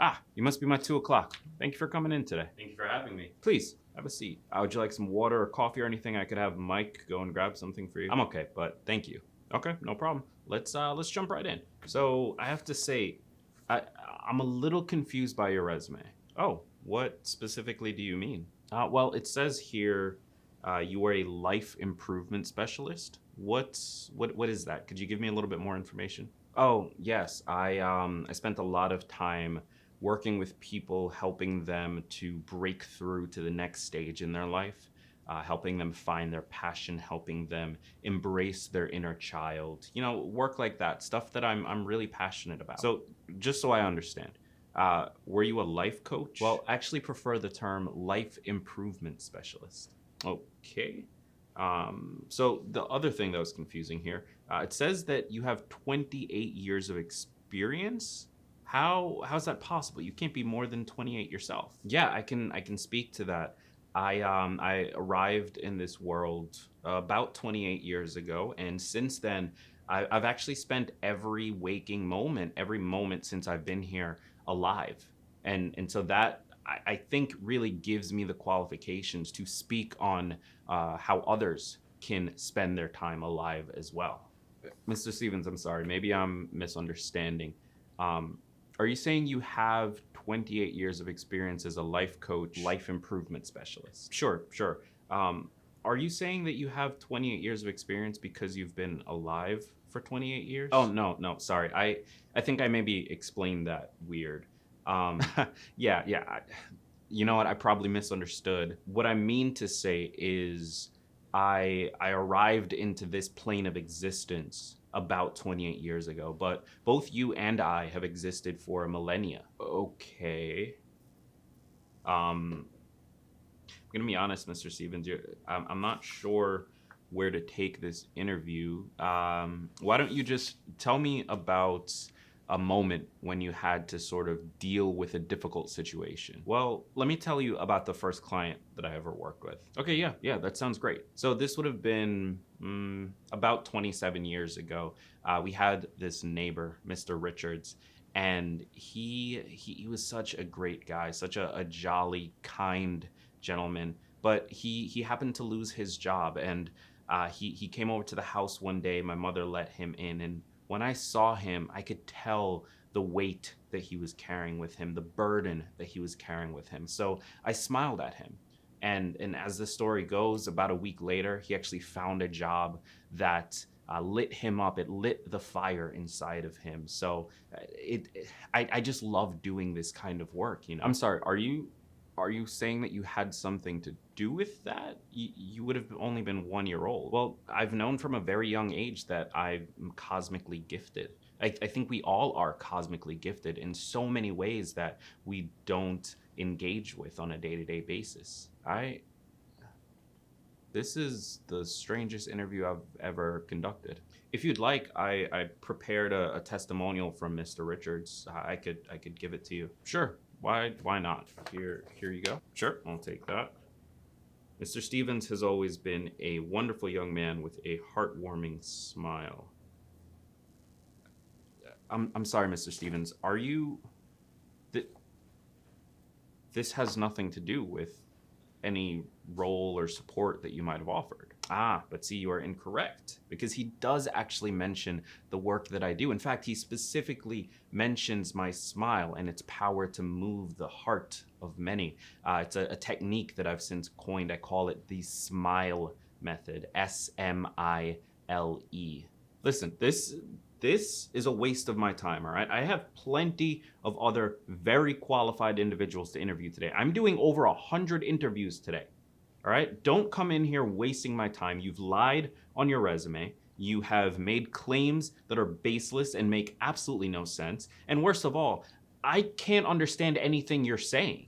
Ah, you must be my 2 o'clock. Thank you for coming in today. Thank you for having me. Please, have a seat. Would you like some water or coffee or anything? I could have Mike go and grab something for you. I'm okay, but thank you. Okay, no problem. Let's jump right in. So I have to say, I I'm a little confused by your resume. Oh, what specifically do you mean? Well, it says here you are a life improvement specialist. What is that? Could you give me a little bit more information? Oh, yes. I spent a lot of time working with people, helping them to break through to the next stage in their life, helping them find their passion, helping them embrace their inner child. You know, work like that, stuff that I'm really passionate about. So, just so I understand, were you a life coach? Well, I actually prefer the term life improvement specialist. Okay. So the other thing that was confusing here, it says that you have 28 years of experience. How's that possible? You can't be more than 28 yourself. Yeah, I can speak to that. I arrived in this world about 28 years ago, and since then, I've actually spent every waking moment, every moment since I've been here alive, and so that I think really gives me the qualifications to speak on how others can spend their time alive as well. Mr. Stevens, I'm sorry, maybe I'm misunderstanding. Um, are you saying you have 28 years of experience as a life coach, life improvement specialist? Sure, sure. Are you saying that you have 28 years of experience because you've been alive for 28 years? Oh, no, no, sorry. I think I maybe explained that weird. Um, yeah, yeah. You know what? I probably misunderstood. What I mean to say is I arrived into this plane of existence about 28 years ago, but both you and I have existed for a millennia. Okay. I'm gonna be honest, Mr. Stevens. I'm not sure where to take this interview. Why don't you just tell me about a moment when you had to sort of deal with a difficult situation? Well, let me tell you about the first client that I ever worked with. Okay, yeah, yeah, that sounds great. So this would have been about 27 years ago. We had this neighbor, Mr. Richards, and he was such a great guy, such a jolly, kind gentleman. But he happened to lose his job, and he came over to the house one day. My mother let him in, and when I saw him, I could tell the weight that he was carrying with him, the burden that he was carrying with him. So I smiled at him. And as the story goes, about a week later, he actually found a job that lit him up. It lit the fire inside of him. So I just love doing this kind of work. You know. I'm sorry. Are you saying that you had something to do with that? You would have only been 1 year old. Well, I've known from a very young age that I'm cosmically gifted. I think we all are cosmically gifted in so many ways that we don't engage with on a day-to-day basis. This is the strangest interview I've ever conducted. If you'd like, I prepared a testimonial from Mr. Richards. I could give it to you. Sure. Why not? Here you go. Sure, I'll take that. Mr. Stevens has always been a wonderful young man with a heartwarming smile. I'm sorry, Mr. Stevens. Are you th- this has nothing to do with any role or support that you might have offered. Ah, but see, you are incorrect because he does actually mention the work that I do. In fact, he specifically mentions my smile and its power to move the heart of many. It's a technique that I've since coined. I call it the smile method. SMILE. Listen, this is a waste of my time, all right? I have plenty of other very qualified individuals to interview today. I'm doing over 100 interviews today, all right? Don't come in here wasting my time. You've lied on your resume. You have made claims that are baseless and make absolutely no sense. And worst of all, I can't understand anything you're saying.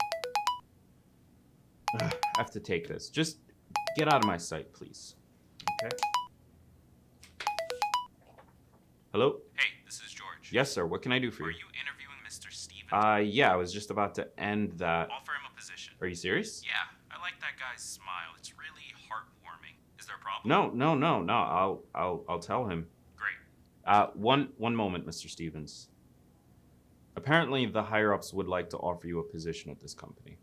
I have to take this. Just get out of my sight, please. Okay? Hello? Hey, this is George. Yes, sir. What can I do for Are you? you interviewing Mr. Stevens? Yeah, I was just about to end that. Offer him a position. Are you serious? Yeah, I like that guy's smile. It's really heartwarming. Is there a problem? No. I'll tell him. Great. One moment, Mr. Stevens. Apparently, the higher-ups would like to offer you a position at this company.